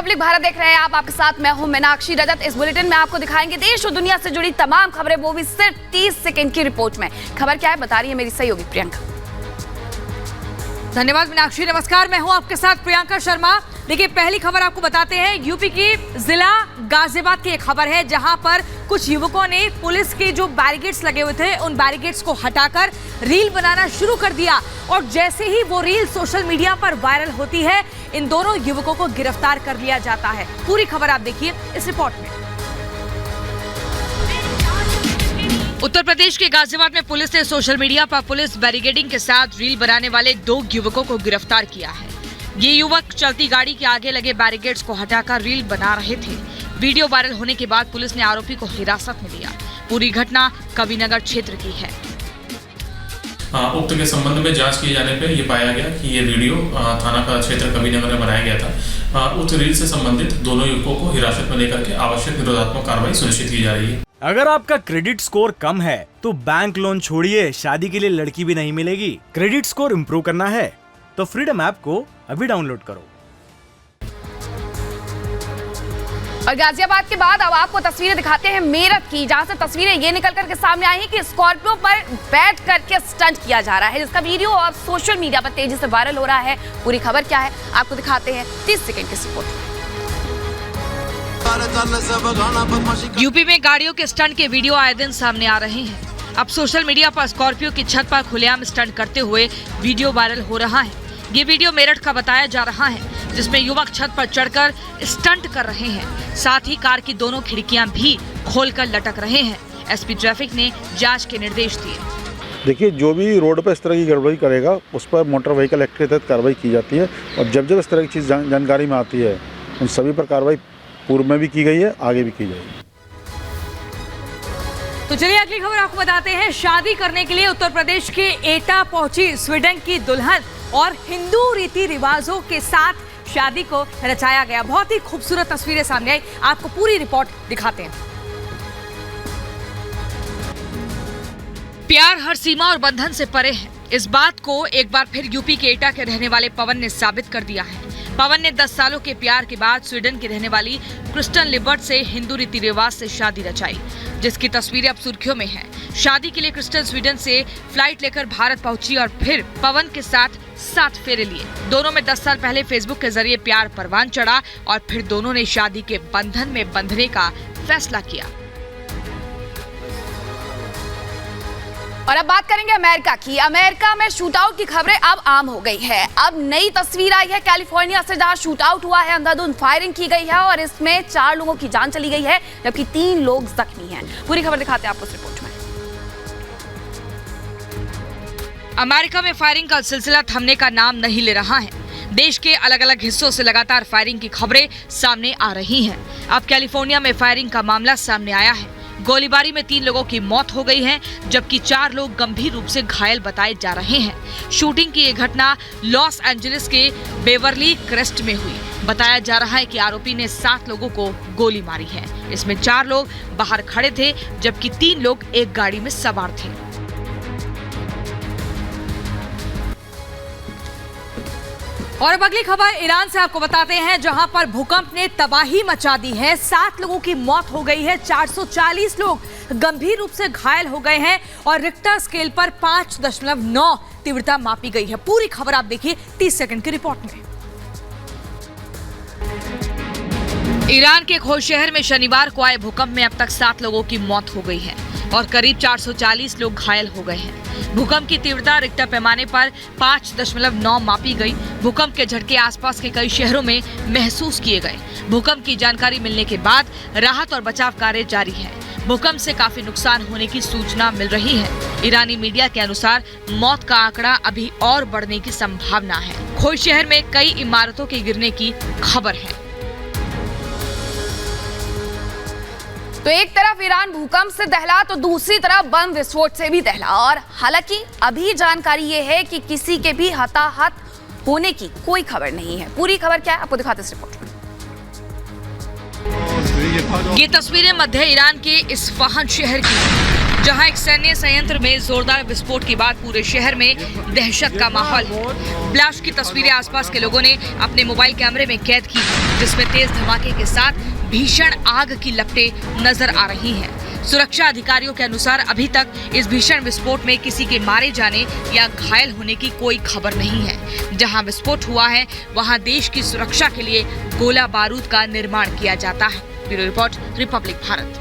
Republic Bharat देख रहे हैं आप, आपके साथ मैं हूं मीनाक्षी रजत। इस बुलेटिन में आपको दिखाएंगे देश और दुनिया से जुड़ी तमाम खबरें, वो भी सिर्फ 30 सेकंड की रिपोर्ट में। खबर क्या है बता रही है मेरी सहयोगी प्रियंका। धन्यवाद मीनाक्षी। नमस्कार, मैं हूं आपके साथ प्रियंका शर्मा। देखिए, पहली खबर आपको बताते हैं, यूपी की जिला गाजियाबाद की एक खबर है जहां पर कुछ युवकों ने पुलिस के जो बैरिकेड्स लगे हुए थे उन बैरिकेड्स को हटाकर रील बनाना शुरू कर दिया और जैसे ही वो रील सोशल मीडिया पर वायरल होती है, इन दोनों युवकों को गिरफ्तार कर लिया जाता है। पूरी खबर आप देखिए इस रिपोर्ट में। उत्तर प्रदेश के गाजियाबाद में पुलिस ने सोशल मीडिया पर पुलिस बैरिकेडिंग के साथ रील बनाने वाले 2 युवकों को गिरफ्तार किया है। ये युवक चलती गाड़ी के आगे लगे बैरिकेड्स को हटाकर रील बना रहे थे। वीडियो वायरल होने के बाद पुलिस ने आरोपी को हिरासत में लिया। पूरी घटना कविनगर क्षेत्र की है। उक्त के संबंध में जांच किए जाने पर यह पाया गया कि ये वीडियो थाना का क्षेत्र कविनगर में बनाया गया था। उक्त रील से संबंधित दोनों युवकों को हिरासत में लेकर के आवश्यक निरोधात्मक कार्रवाई सुनिश्चित की जा रही है। अगर आपका क्रेडिट स्कोर कम है तो बैंक लोन छोड़िए, शादी के लिए लड़की भी नहीं मिलेगी। क्रेडिट स्कोर इम्प्रूव करना है तो फ्रीडम ऐप को अभी डाउनलोड करो। और गाजियाबाद के बाद अब आपको तस्वीरें दिखाते हैं मेरठ की, जहां से तस्वीरें ये निकल करके सामने आई हैं कि स्कॉर्पियो पर बैठ करके स्टंट किया जा रहा है, जिसका वीडियो अब सोशल मीडिया पर तेजी से वायरल हो रहा है। पूरी खबर क्या है आपको दिखाते हैं 30 सेकंड की रिपोर्ट। यूपी में गाड़ियों के स्टंट के वीडियो आए दिन सामने आ रहे हैं। अब सोशल मीडिया पर स्कॉर्पियो की छत पर खुलेआम स्टंट करते हुए वीडियो वायरल हो रहा है। ये वीडियो मेरठ का बताया जा रहा है, जिसमें युवक छत पर चढ़कर स्टंट कर रहे हैं। साथ ही कार की दोनों खिड़कियां भी खोलकर लटक रहे हैं। एसपी ट्रैफिक ने जांच के निर्देश दिए। देखिए, जो भी रोड पर इस तरह की गड़बड़ी करेगा उस पर मोटर व्हीकल एक्ट के तहत कार्रवाई की जाती है और जब जब इस तरह की चीज़ जानकारी में आती है उन सभी पर कार्रवाई पूर्व में भी की गई है, आगे भी की जाएगी। तो चलिए अगली खबर आपको बताते हैं। शादी करने के लिए उत्तर प्रदेश के एटा पहुंची स्वीडन की दुल्हन और हिंदू रीति रिवाजों के साथ शादी को रचाया गया। बहुत ही खूबसूरत तस्वीरें सामने आई, आपको पूरी रिपोर्ट दिखाते हैं। प्यार हर सीमा और बंधन से परे है, इस बात को एक बार फिर यूपी के एटा के रहने वाले पवन ने साबित कर दिया है। पवन ने 10 सालों के प्यार के बाद स्वीडन की रहने वाली क्रिस्टन लिबर्ट से हिंदू रीति रिवाज से शादी रचाई, जिसकी तस्वीरें अब सुर्खियों में हैं। शादी के लिए क्रिस्टन स्वीडन से फ्लाइट लेकर भारत पहुंची और फिर पवन के साथ 7 फेरे लिए। दोनों में 10 साल पहले फेसबुक के जरिए प्यार परवान चढ़ा और फिर दोनों ने शादी के बंधन में बंधने का फैसला किया। और अब बात करेंगे अमेरिका की। अमेरिका में शूटआउट की खबरें अब आम हो गई है। अब नई तस्वीर आई है कैलिफोर्निया से, जहां शूटआउट हुआ है, अंधाधुंध फायरिंग की गई है और इसमें 4 लोगों की जान चली गई है जबकि 3 लोग जख्मी हैं। पूरी खबर दिखाते हैं आपको इस रिपोर्ट में। अमेरिका में फायरिंग का सिलसिला थमने का नाम नहीं ले रहा है। देश के अलग अलग हिस्सों से लगातार फायरिंग की खबरें सामने आ रही हैं। अब कैलिफोर्निया में फायरिंग का मामला सामने आया है। गोलीबारी में 3 लोगों की मौत हो गई है जबकि 4 लोग गंभीर रूप से घायल बताए जा रहे हैं। शूटिंग की ये घटना लॉस एंजलिस के बेवरली क्रेस्ट में हुई। बताया जा रहा है कि आरोपी ने 7 लोगों को गोली मारी है। इसमें 4 लोग बाहर खड़े थे जबकि 3 लोग एक गाड़ी में सवार थे। और अब अगली खबर ईरान से आपको बताते हैं, जहां पर भूकंप ने तबाही मचा दी है। 7 लोगों की मौत हो गई है, 440 लोग गंभीर रूप से घायल हो गए हैं और रिक्टर स्केल पर 5.9 तीव्रता मापी गई है। पूरी खबर आप देखिए 30 सेकंड की रिपोर्ट में। ईरान के खोज शहर में शनिवार को आए भूकंप में अब तक 7 लोगों की मौत हो गई है और करीब 440 लोग घायल हो गए हैं। भूकंप की तीव्रता रिक्टर पैमाने पर 5.9 मापी गई। भूकंप के झटके आसपास के कई शहरों में महसूस किए गए। भूकंप की जानकारी मिलने के बाद राहत और बचाव कार्य जारी है। भूकंप से काफी नुकसान होने की सूचना मिल रही है। ईरानी मीडिया के अनुसार मौत का आंकड़ा अभी और बढ़ने की संभावना है। खोज शहर में कई इमारतों के गिरने की खबर है। तो एक तरफ ईरान भूकंप से दहला तो दूसरी तरफ बम विस्फोट से भी दहला। और हालांकि अभी जानकारी ये है कि किसी के भी हताहत होने की कोई खबर नहीं है। पूरी खबर क्या है आपको दिखाते इस रिपोर्ट में। ये तस्वीरें मध्य ईरान के इस्फहान शहर की। जहां एक सैन्य संयंत्र में जोरदार विस्फोट के बाद पूरे शहर में दहशत का माहौल है। ब्लास्ट की तस्वीरें आसपास के लोगों ने अपने मोबाइल कैमरे में कैद की, जिसमें तेज धमाके के साथ भीषण आग की लपटें नजर आ रही हैं। सुरक्षा अधिकारियों के अनुसार अभी तक इस भीषण विस्फोट में किसी के मारे जाने या घायल होने की कोई खबर नहीं है। जहां विस्फोट हुआ है वहां देश की सुरक्षा के लिए गोला बारूद का निर्माण किया जाता है। Bureau report, Republic Bharat.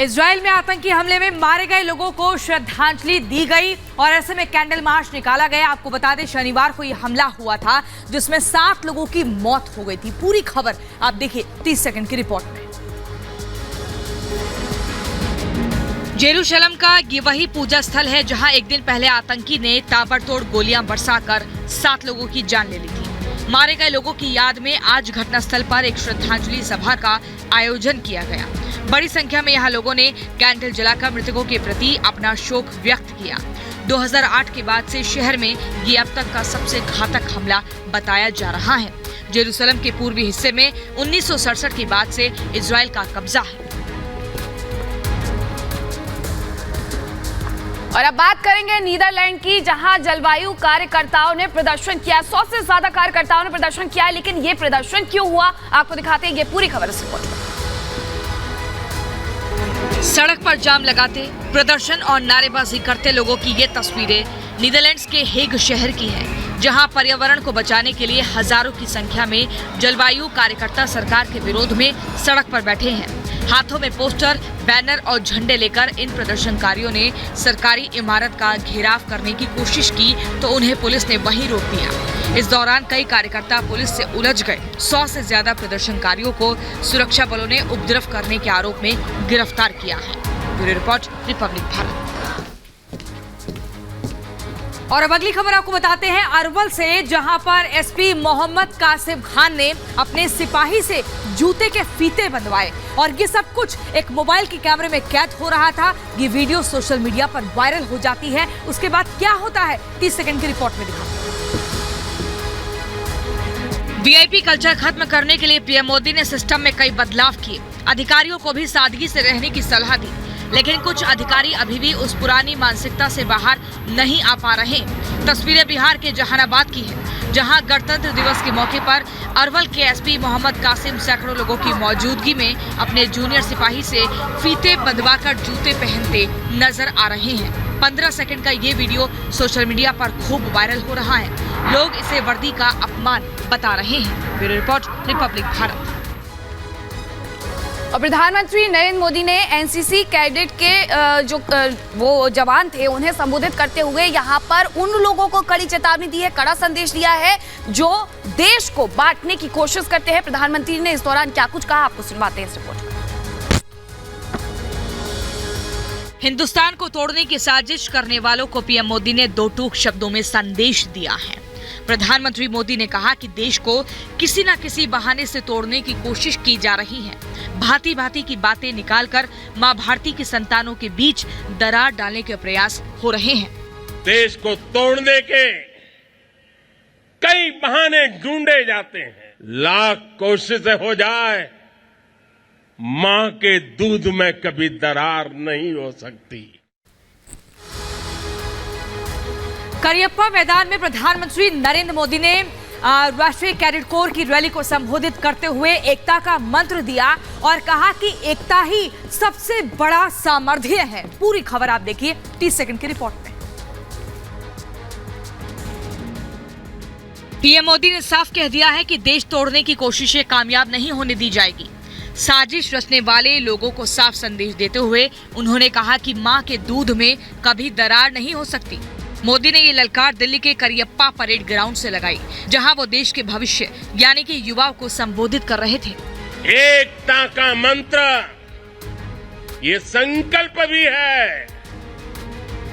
Israel में आतंकी हमले में मारे गए लोगों को श्रद्धांजलि दी गई और ऐसे में कैंडल मार्च निकाला गया। आपको बता दें शनिवार को यह हमला हुआ था जिसमें 7 लोगों की मौत हो गई थी। पूरी खबर आप देखिए 30 सेकंड की रिपोर्ट में। जेरूशलम का ये वही पूजा स्थल है जहां एक दिन पहले आतंकी ने ताबड़तोड़ गोलियां बरसाकर 7 लोगों की जान ले ली थी। मारे गए लोगों की याद में आज घटनास्थल पर एक श्रद्धांजलि सभा का आयोजन किया गया। बड़ी संख्या में यहाँ लोगों ने कैंडल जलाकर मृतकों के प्रति अपना शोक व्यक्त किया। 2008 के बाद से शहर में ये अब तक का सबसे घातक हमला बताया जा रहा है। जेरूशलम के पूर्वी हिस्से में 1967 के बाद से इजराइल का कब्जा है। और अब बात करेंगे नीदरलैंड की, जहां जलवायु कार्यकर्ताओं ने प्रदर्शन किया। 100 से ज्यादा कार्यकर्ताओं ने प्रदर्शन किया, लेकिन ये प्रदर्शन क्यों हुआ आपको दिखाते हैं ये पूरी खबर इस रिपोर्ट में। सड़क पर जाम लगाते, प्रदर्शन और नारेबाजी करते लोगों की ये तस्वीरें नीदरलैंड्स के हेग शहर की है, जहां पर्यावरण को बचाने के लिए हजारों की संख्या में जलवायु कार्यकर्ता सरकार के विरोध में सड़क पर बैठे हैं। हाथों में पोस्टर, बैनर और झंडे लेकर इन प्रदर्शनकारियों ने सरकारी इमारत का घेराव करने की कोशिश की तो उन्हें पुलिस ने वहीं रोक दिया। इस दौरान कई कार्यकर्ता पुलिस से उलझ गए। 100 से ज्यादा प्रदर्शनकारियों को सुरक्षा बलों ने उपद्रव करने के आरोप में गिरफ्तार किया है। Bureau report, Republic Bharat. और अब अगली खबर आपको बताते हैं अरवल से, जहां पर एसपी मोहम्मद कासिम खान ने अपने सिपाही से जूते के फीते बंधवाए और ये सब कुछ एक मोबाइल के कैमरे में कैद हो रहा था। ये वीडियो सोशल मीडिया पर वायरल हो जाती है। उसके बाद क्या होता है 30 सेकंड की रिपोर्ट में दिखा। वीआईपी कल्चर खत्म करने के लिए पीएम मोदी ने सिस्टम में कई बदलाव किए। अधिकारियों को भी सादगी से रहने की सलाह दी, लेकिन कुछ अधिकारी अभी भी उस पुरानी मानसिकता से बाहर नहीं आ पा रहे। तस्वीरें बिहार के जहानाबाद की हैं, जहां गणतंत्र दिवस के मौके पर अरवल के एसपी मोहम्मद कासिम सैकड़ों लोगों की मौजूदगी में अपने जूनियर सिपाही से फीते बंधवाकर जूते पहनते नजर आ रहे हैं। 15 सेकंड का ये वीडियो सोशल मीडिया पर खूब वायरल हो रहा है। लोग इसे वर्दी का अपमान बता रहे हैं। Bureau report, Republic Bharat. और प्रधानमंत्री नरेंद्र मोदी ने एनसीसी कैडेट के वो जवान थे उन्हें संबोधित करते हुए यहाँ पर उन लोगों को कड़ी चेतावनी दी है, कड़ा संदेश दिया है जो देश को बांटने की कोशिश करते हैं। प्रधानमंत्री ने इस दौरान क्या कुछ कहा आपको सुनवाते हैं इस रिपोर्ट में। हिंदुस्तान को तोड़ने की साजिश करने वालों को पीएम मोदी ने 2 टूक शब्दों में संदेश दिया है। प्रधानमंत्री मोदी ने कहा कि देश को किसी न किसी बहाने से तोड़ने की कोशिश की जा रही है। भांति भांति की बातें निकालकर मां भारती की संतानों के बीच दरार डालने के प्रयास हो रहे हैं। देश को तोड़ने के कई बहाने ढूंढे जाते हैं। लाख कोशिशें हो जाए, मां के दूध में कभी दरार नहीं हो सकती। करियप्पा मैदान में प्रधानमंत्री नरेंद्र मोदी ने राष्ट्रीय कैडेट कोर की रैली को संबोधित करते हुए एकता का मंत्र दिया और कहा कि एकता ही सबसे बड़ा सामर्थ्य है। पूरी खबर आप देखिए 30 सेकंड की रिपोर्ट में। पीएम मोदी ने साफ कह दिया है कि देश तोड़ने की कोशिशें कामयाब नहीं होने दी जाएगी। साजिश रचने वाले लोगों को साफ संदेश देते हुए उन्होंने कहा कि मां के दूध में कभी दरार नहीं हो सकती। मोदी ने ये ललकार दिल्ली के करियप्पा परेड ग्राउंड से लगाई, जहां वो देश के भविष्य यानी कि युवाओं को संबोधित कर रहे थे। एकता का मंत्र ये संकल्प भी है,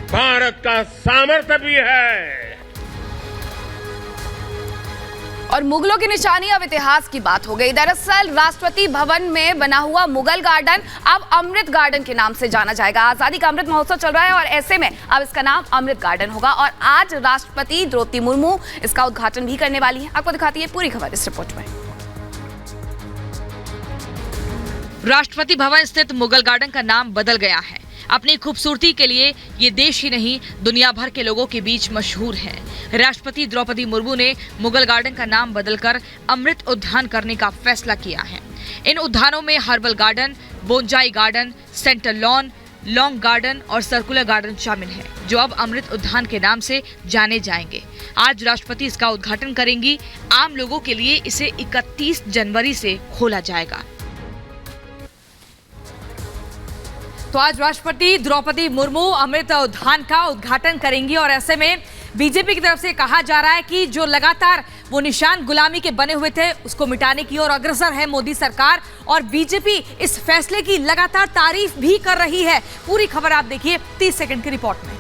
भारत का सामर्थ्य भी है। और मुगलों की निशानी अब इतिहास की बात हो गई। दरअसल राष्ट्रपति भवन में बना हुआ मुगल गार्डन अब अमृत गार्डन के नाम से जाना जाएगा। आजादी का अमृत महोत्सव चल रहा है और ऐसे में अब इसका नाम अमृत गार्डन होगा और आज राष्ट्रपति द्रौपदी मुर्मू इसका उद्घाटन भी करने वाली है। आपको दिखाती है पूरी खबर इस रिपोर्ट में। राष्ट्रपति भवन स्थित मुगल गार्डन का नाम बदल गया है। अपनी खूबसूरती के लिए ये देश ही नहीं दुनिया भर के लोगों के बीच मशहूर है। राष्ट्रपति द्रौपदी मुर्मू ने मुगल गार्डन का नाम बदलकर अमृत उद्यान करने का फैसला किया है। इन उद्यानों में herbal garden, bonsai garden, centre lawn, long garden और सर्कुलर गार्डन शामिल है, जो अब अमृत उद्यान के नाम से जाने जाएंगे। आज राष्ट्रपति इसका उद्घाटन करेंगी। आम लोगों के लिए इसे 31 जनवरी से खोला जाएगा। तो आज राष्ट्रपति द्रौपदी मुर्मू अमृत उद्यान का उद्घाटन करेंगी और ऐसे में बीजेपी की तरफ से कहा जा रहा है कि जो लगातार वो निशान गुलामी के बने हुए थे उसको मिटाने की ओर अग्रसर है मोदी सरकार और बीजेपी इस फैसले की लगातार तारीफ भी कर रही है। पूरी खबर आप देखिए 30 सेकंड की रिपोर्ट में।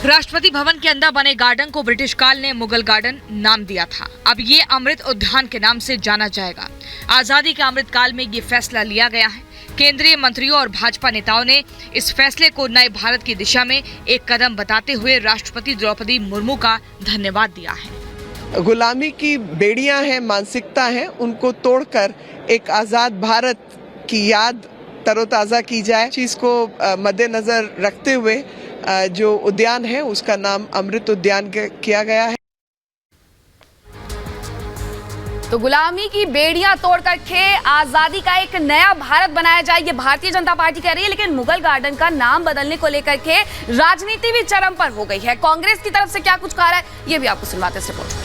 राष्ट्रपति भवन के अंदर बने गार्डन को ब्रिटिश काल ने मुगल गार्डन नाम दिया था। अब ये अमृत उद्यान के नाम से जाना जाएगा। आजादी के अमृत काल में ये फैसला लिया गया है। केंद्रीय मंत्रियों और भाजपा नेताओं ने इस फैसले को नए भारत की दिशा में एक कदम बताते हुए राष्ट्रपति द्रौपदी मुर्मू का धन्यवाद दिया है। गुलामी की बेड़ियां हैं, मानसिकता है, उनको तोड़कर एक आजाद भारत की याद तरोताजा की जाए। चीज को मद्देनजर रखते हुए जो उद्यान है उसका नाम अमृत उद्यान किया गया है। तो गुलामी की बेड़ियां तोड़ करके आजादी का एक नया भारत बनाया जाए, ये भारतीय जनता पार्टी कह रही है। लेकिन मुगल गार्डन का नाम बदलने को लेकर के राजनीति भी चरम पर हो गई है। कांग्रेस की तरफ से क्या कुछ कहा है ये भी आपको सुनवाते इस रिपोर्ट में।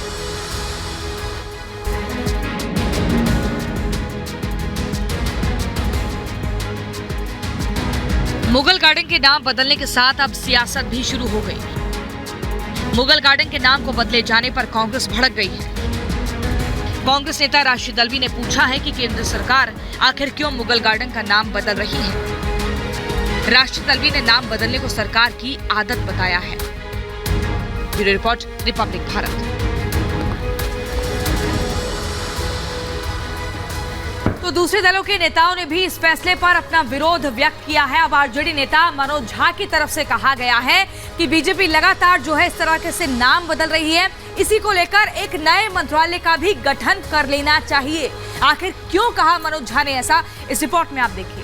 मुगल गार्डन के नाम बदलने के साथ अब सियासत भी शुरू हो गई। मुगल गार्डन के नाम को बदले जाने पर कांग्रेस भड़क गई है। कांग्रेस नेता राशिद अल्वी ने पूछा है कि केंद्र सरकार आखिर क्यों मुगल गार्डन का नाम बदल रही है। राशिद अल्वी ने नाम बदलने को सरकार की आदत बताया है। Bureau report, Republic Bharat. तो दूसरे दलों के नेताओं ने भी इस फैसले पर अपना विरोध व्यक्त किया है। अब आरजेडी नेता मनोज झा की तरफ से कहा गया है कि बीजेपी लगातार जो है इस तरह से नाम बदल रही है, इसी को लेकर एक नए मंत्रालय का भी गठन कर लेना चाहिए। आखिर क्यों कहा मनोज झा ने ऐसा, इस रिपोर्ट में आप देखिए।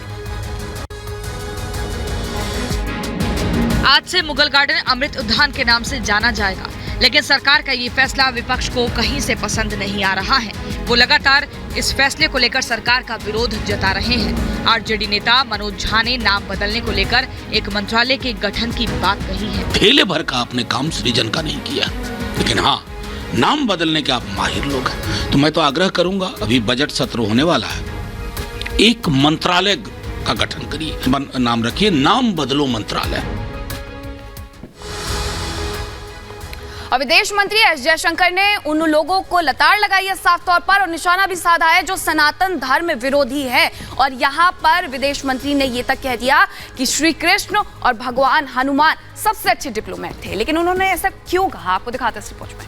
आज से मुगल गार्डन अमृत उद्यान के नाम से जाना जाएगा, लेकिन सरकार का ये फैसला विपक्ष को कहीं से पसंद नहीं आ रहा है। वो लगातार इस फैसले को लेकर सरकार का विरोध जता रहे हैं। आरजेडी नेता मनोज झा ने नाम बदलने को लेकर एक मंत्रालय के गठन की बात कही है। थैले भर का आपने काम सृजन का नहीं किया, लेकिन हाँ, नाम बदलने के आप माहिर लोग हैं। तो मैं तो आग्रह करूंगा, अभी बजट सत्र होने वाला है, एक मंत्रालय का गठन करिए, नाम रखिए नाम बदलो मंत्रालय। और विदेश मंत्री एस जयशंकर ने उन लोगों को लताड़ लगाई है साफ तौर पर और निशाना भी साधा है जो सनातन धर्म विरोधी है। और यहाँ पर विदेश मंत्री ने ये तक कह दिया कि श्री कृष्ण और भगवान हनुमान सबसे अच्छे डिप्लोमेट थे। लेकिन उन्होंने ऐसा क्यों कहा, आपको दिखाते हैं इस रिपोर्ट में।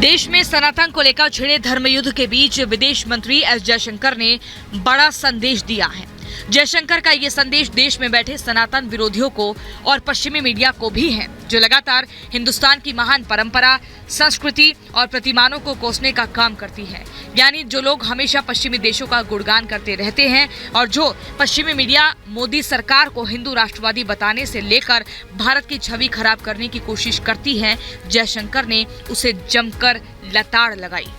देश में सनातन को लेकर छिड़े धर्मयुद्ध के बीच विदेश मंत्री एस जयशंकर ने बड़ा संदेश दिया है। जयशंकर का ये संदेश देश में बैठे सनातन विरोधियों को और पश्चिमी मीडिया को भी है, जो लगातार हिंदुस्तान की महान परंपरा, संस्कृति और प्रतिमानों को कोसने का काम करती है। यानी जो लोग हमेशा पश्चिमी देशों का गुणगान करते रहते हैं और जो पश्चिमी मीडिया मोदी सरकार को हिंदू राष्ट्रवादी बताने से लेकर भारत की छवि खराब करने की कोशिश करती है, जयशंकर ने उसे जमकर लताड़ लगाई।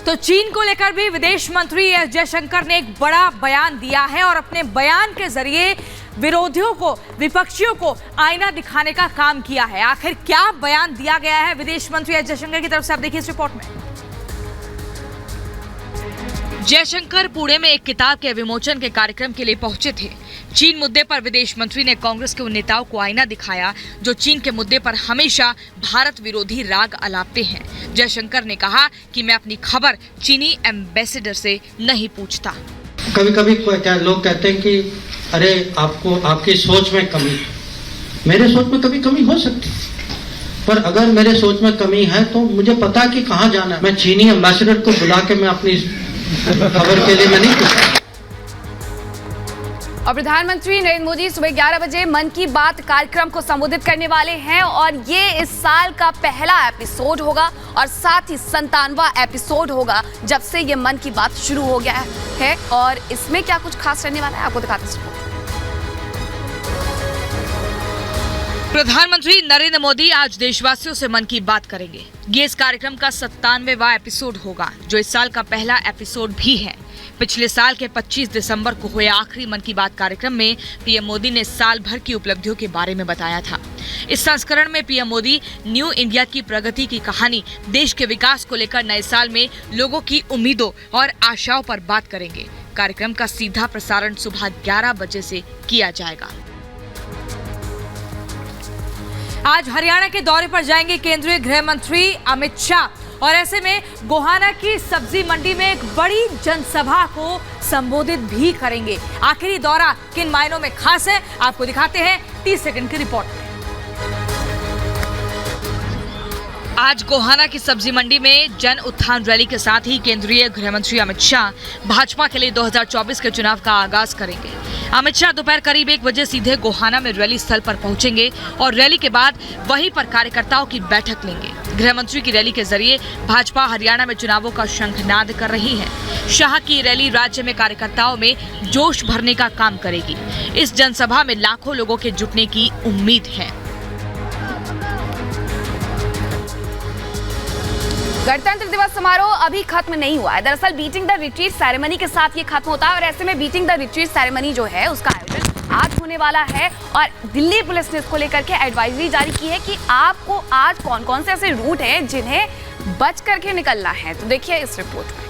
तो चीन को लेकर भी विदेश मंत्री एस जयशंकर ने एक बड़ा बयान दिया है और अपने बयान के जरिए विरोधियों को, विपक्षियों को आईना दिखाने का काम किया है। आखिर क्या बयान दिया गया है विदेश मंत्री एस जयशंकर की तरफ से, आप देखिए इस रिपोर्ट में। जयशंकर पुणे में एक किताब के विमोचन के कार्यक्रम के लिए पहुंचे थे। चीन मुद्दे पर विदेश मंत्री ने कांग्रेस के उन नेताओं को आईना दिखाया जो चीन के मुद्दे पर हमेशा भारत विरोधी राग अलापते हैं। जयशंकर ने कहा कि मैं अपनी खबर चीनी एम्बेसडर से नहीं पूछता। कभी कभी क्या लोग कहते हैं कि अरे आपको आपकी सोच में कमी है। मेरे सोच में कभी कमी हो सकती है, पर अगर मेरे सोच में कमी है तो मुझे पता है कि कहाँ जाना है। मैं चीनी एम्बेसडर को बुला के मैं अपनी खबर के लिए मैं नहीं पूछता। और प्रधानमंत्री नरेंद्र मोदी सुबह 11 बजे मन की बात कार्यक्रम को संबोधित करने वाले हैं और ये इस साल का पहला एपिसोड होगा और साथ ही 97वां एपिसोड होगा जब से ये मन की बात शुरू हो गया है। और इसमें क्या कुछ खास रहने वाला है आपको दिखाते हैं। प्रधानमंत्री नरेंद्र मोदी आज देशवासियों से मन की बात करेंगे। ये इस कार्यक्रम का 97वां एपिसोड होगा जो इस साल का पहला एपिसोड भी है। पिछले साल के 25 दिसंबर को हुए आखिरी मन की बात कार्यक्रम में पीएम मोदी ने साल भर की उपलब्धियों के बारे में बताया था। इस संस्करण में पीएम मोदी न्यू इंडिया की प्रगति की कहानी, देश के विकास को लेकर नए साल में लोगों की उम्मीदों और आशाओं पर बात करेंगे। कार्यक्रम का सीधा प्रसारण सुबह 11 बजे से किया जाएगा। आज हरियाणा के दौरे पर जाएंगे केंद्रीय गृह मंत्री अमित शाह और ऐसे में गोहाना की सब्जी मंडी में एक बड़ी जनसभा को संबोधित भी करेंगे। आखिरी दौरा किन मायनों में खास है आपको दिखाते हैं 30 सेकंड की रिपोर्ट में। आज गोहाना की सब्जी मंडी में जन उत्थान रैली के साथ ही केंद्रीय गृह मंत्री अमित शाह भाजपा के लिए 2024 के चुनाव का आगाज करेंगे। अमित शाह दोपहर करीब 1 बजे सीधे गोहाना में रैली स्थल पर पहुंचेंगे और रैली के बाद वहीं पर कार्यकर्ताओं की बैठक लेंगे। गृह मंत्री की रैली के जरिए भाजपा हरियाणा में चुनावों का शंखनाद कर रही है। शाह की रैली राज्य में कार्यकर्ताओं में जोश भरने का काम करेगी। इस जनसभा में लाखों लोगों के जुटने की उम्मीद है। गणतंत्र दिवस समारोह अभी खत्म नहीं हुआ है। दरअसल बीटिंग द रिट्रीट सेरेमनी के साथ ये खत्म होता है और ऐसे में बीटिंग द रिट्रीट सेरेमनी जो है उसका आयोजन आज होने वाला है और दिल्ली पुलिस ने इसको लेकर के एडवाइजरी जारी की है कि आपको आज कौन कौन से ऐसे रूट हैं जिन्हें बच करके निकलना है। तो देखिए इस रिपोर्ट में।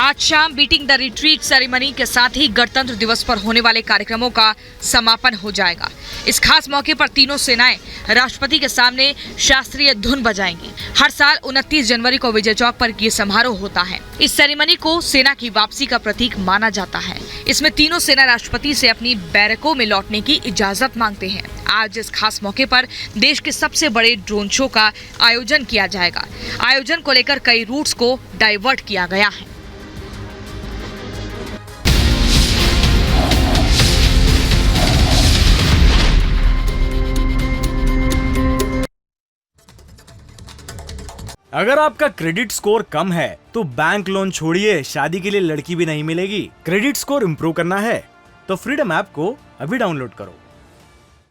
आज शाम बीटिंग द रिट्रीट सेरेमनी के साथ ही गणतंत्र दिवस पर होने वाले कार्यक्रमों का समापन हो जाएगा। इस खास मौके पर तीनों सेनाएं राष्ट्रपति के सामने शास्त्रीय धुन बजाएंगी। हर साल 29 जनवरी को विजय चौक पर ये समारोह होता है। इस सेरेमनी को सेना की वापसी का प्रतीक माना जाता है। इसमें तीनों सेना राष्ट्रपति से अपनी बैरकों में लौटने की इजाजत मांगते हैं। आज इस खास मौके पर देश के सबसे बड़े ड्रोन शो का आयोजन किया जाएगा। आयोजन को लेकर कई रूट्स को डाइवर्ट किया गया है। अगर आपका क्रेडिट स्कोर कम है तो बैंक लोन छोड़िए, शादी के लिए लड़की भी नहीं मिलेगी। क्रेडिट स्कोर इम्प्रूव करना है तो फ्रीडम ऐप को अभी डाउनलोड करो।